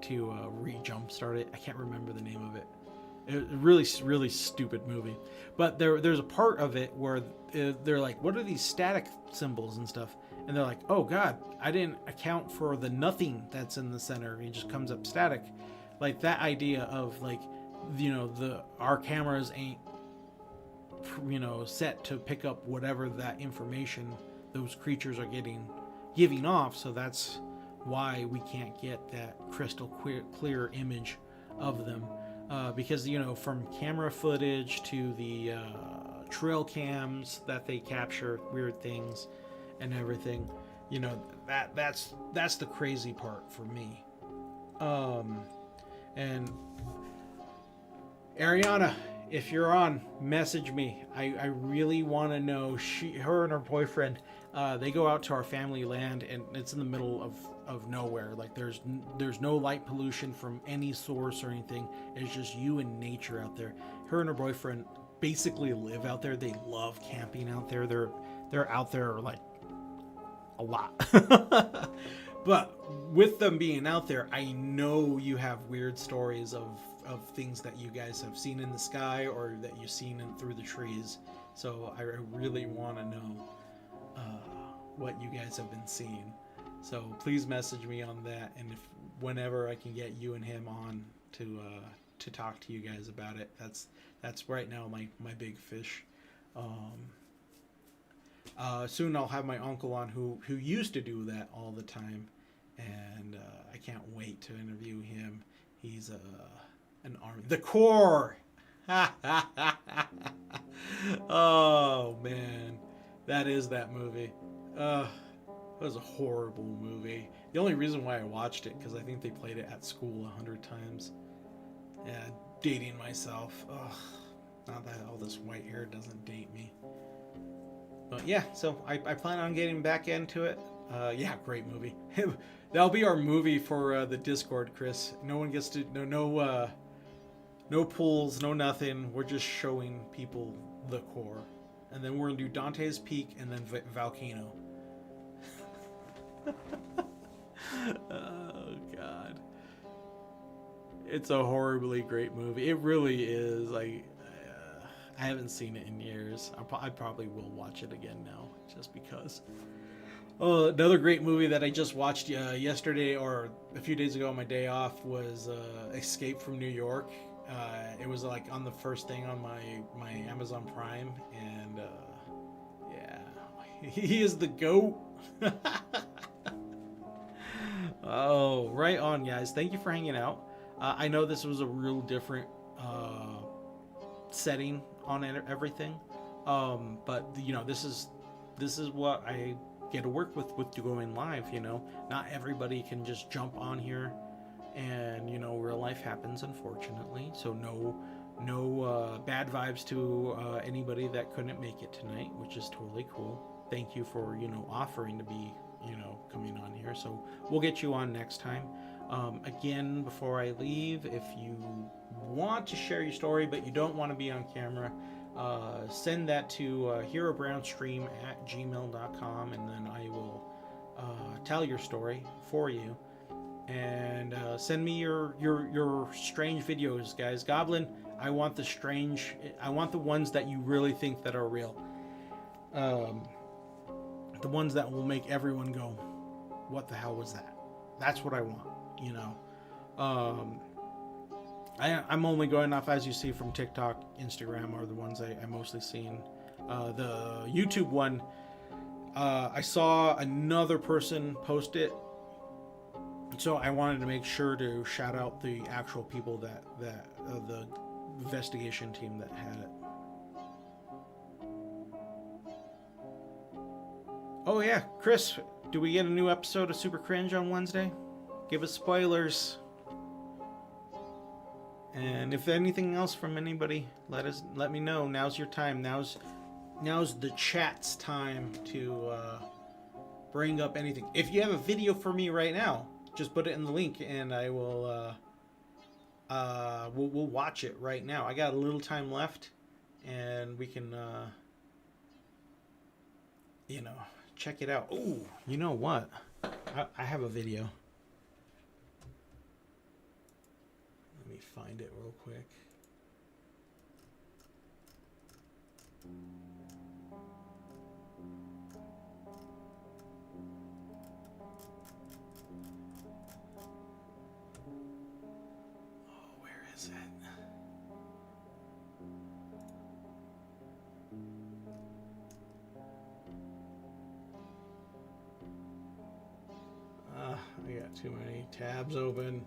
to re-jumpstart it. I can't remember the name of it. It was a really stupid movie. But there's a part of it where they're like, what are these static symbols and stuff? And they're like, oh God, I didn't account for the nothing that's in the center. It just comes up static. Like that idea of like, our cameras ain't, set to pick up whatever that information those creatures are giving off. So that's why we can't get that crystal clear image of them. Because, from camera footage to the trail cams that they capture weird things and everything, that's the crazy part for me. And Ariana, if you're on, message me. I really want to know. Her and her boyfriend, they go out to our family land, and it's in the middle of nowhere. Like there's no light pollution from any source or anything. It's just you and nature out there. Her and her boyfriend basically live out there. They love camping out there. They're out there like a lot. But with them being out there, I know you have weird stories of things that you guys have seen in the sky or that you've seen through the trees. So I really want to know what you guys have been seeing. So please message me on that, and whenever I can get you and him on to talk to you guys about it. That's right now my big fish. Soon I'll have my uncle on who used to do that all the time, and I can't wait to interview him. He's an army, the Corps. Oh man, that is that movie. It was a horrible movie. The only reason why I watched it because I think they played it at school 100 times. Yeah, dating myself. Ugh, not that all this white hair doesn't date me. But yeah, so I plan on getting back into it. Yeah, great movie. That'll be our movie for the Discord, Chris. No one gets to no pulls, no nothing. We're just showing people the core, and then we're gonna do Dante's Peak and then Volcano. Oh God, it's a horribly great movie. It really is. Like I haven't seen it in years. I probably will watch it again now, just because. Oh, another great movie that I just watched yesterday or a few days ago on my day off was Escape from New York. It was like on the first thing on my Amazon Prime, and yeah, he is the GOAT. Oh, right on, guys. Thank you for hanging out. I know this was a real different setting on everything, but this is what I get to work with going live. Not everybody can just jump on here, and real life happens, unfortunately. So no bad vibes to anybody that couldn't make it tonight, which is totally cool. Thank you for offering to be coming on here. So we'll get you on next time. Again, before I leave, if you want to share your story but you don't want to be on camera, send that to herobrownstream@gmail.com, and then I will tell your story for you. And send me your strange videos, guys. Goblin, I want the ones that you really think that are real. The ones that will make everyone go, what the hell was that? That's what I want, I'm only going off, as you see, from TikTok, Instagram are the ones I mostly seen. The YouTube one, I saw another person post it, so I wanted to make sure to shout out the actual people that the investigation team that had it. Oh yeah, Chris, do we get a new episode of Super Cringe on Wednesday? Give us spoilers. And if anything else from anybody, let me know. Now's your time. Now's the chat's time to bring up anything. If you have a video for me right now, just put it in the link, and I will we'll watch it right now. I got a little time left, and we can you know, check it out. Oh, you know what? I have a video. Let me find it real quick. Oh, where is it? I got too many tabs open.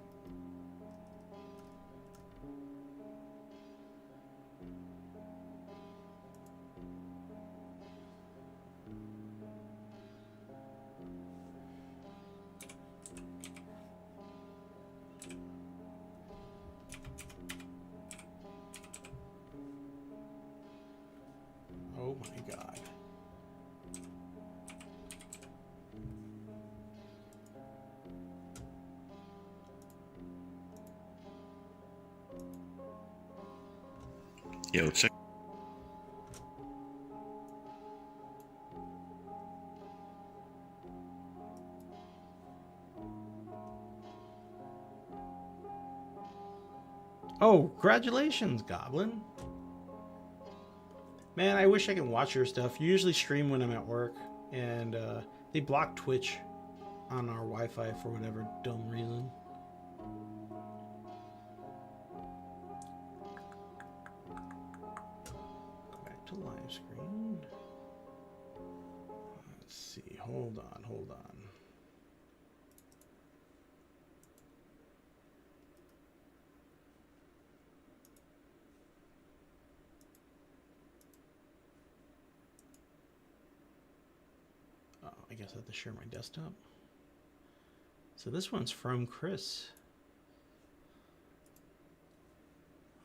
Oh my God. Yo, check. Oh, congratulations, Goblin. Man, I wish I could watch your stuff. You usually stream when I'm at work, and they block Twitch on our Wi-Fi for whatever dumb reason. Go back to live screen. Let's see. Hold on, hold on. I guess I have to share my desktop. So this one's from Chris.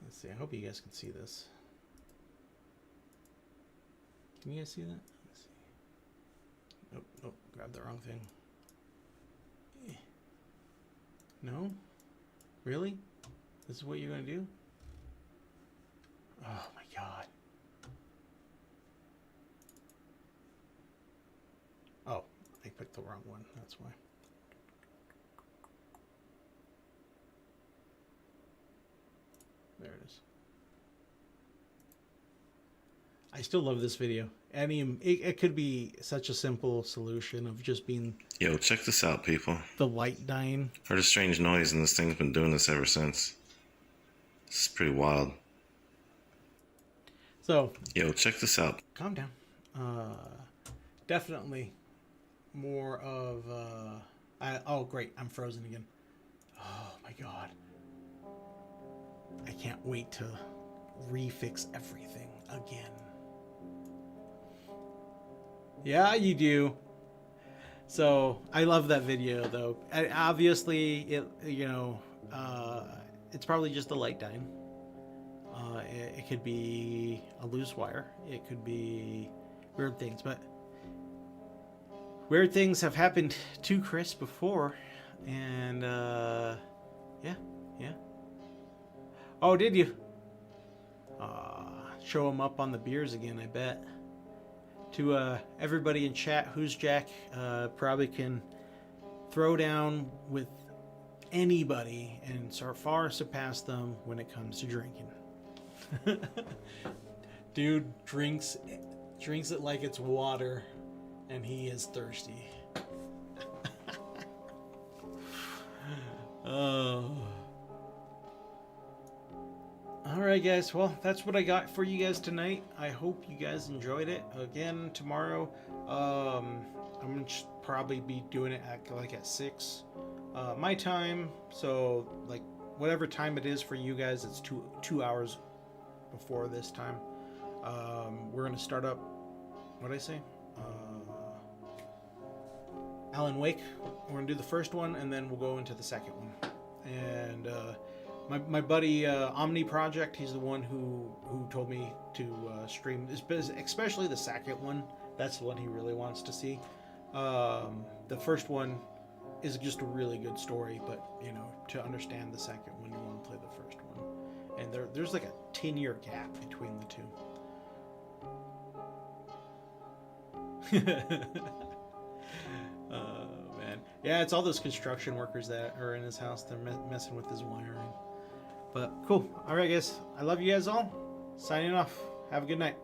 Let's see. I hope you guys can see this. Can you guys see that? Let's see. Nope, nope. Grabbed the wrong thing. No? Really? This is what you're going to do? Oh my God. Oh, I picked the wrong one. That's why. There it is. I still love this video. It could be such a simple solution of just being... Yo, check this out, people. The light dying. Heard a strange noise, and this thing's been doing this ever since. This is pretty wild. So... Yo, check this out. Calm down. Definitely more of... oh, great. I'm frozen again. Oh, my God. I can't wait to refix everything again. Yeah, you do. So I love that video, though. Obviously, it's probably just the light dying. It could be a loose wire. It could be weird things, but weird things have happened to Chris before, and yeah. Oh, did you? Show him up on the beers again, I bet. To everybody in chat, who's Jack probably can throw down with anybody and far surpass them when it comes to drinking. Dude drinks it like it's water, and he is thirsty. Oh. Alright guys, well, that's what I got for you guys tonight. I hope you guys enjoyed it. Again, tomorrow, I'm going to probably be doing it at 6 my time. So, like, whatever time it is for you guys, it's two hours before this time. We're going to start up, what did I say? Alan Wake. We're gonna do the first one, and then we'll go into the second one. And my buddy Omni Project, he's the one who told me to stream, especially the second one. That's the one he really wants to see. The first one is just a really good story, but you know, to understand the second one, you want to play the first one. And there's like a 10-year gap between the two. Man, yeah, it's all those construction workers that are in his house. They're messing with his wiring. But cool. All right, guys. I love you guys all. Signing off. Have a good night.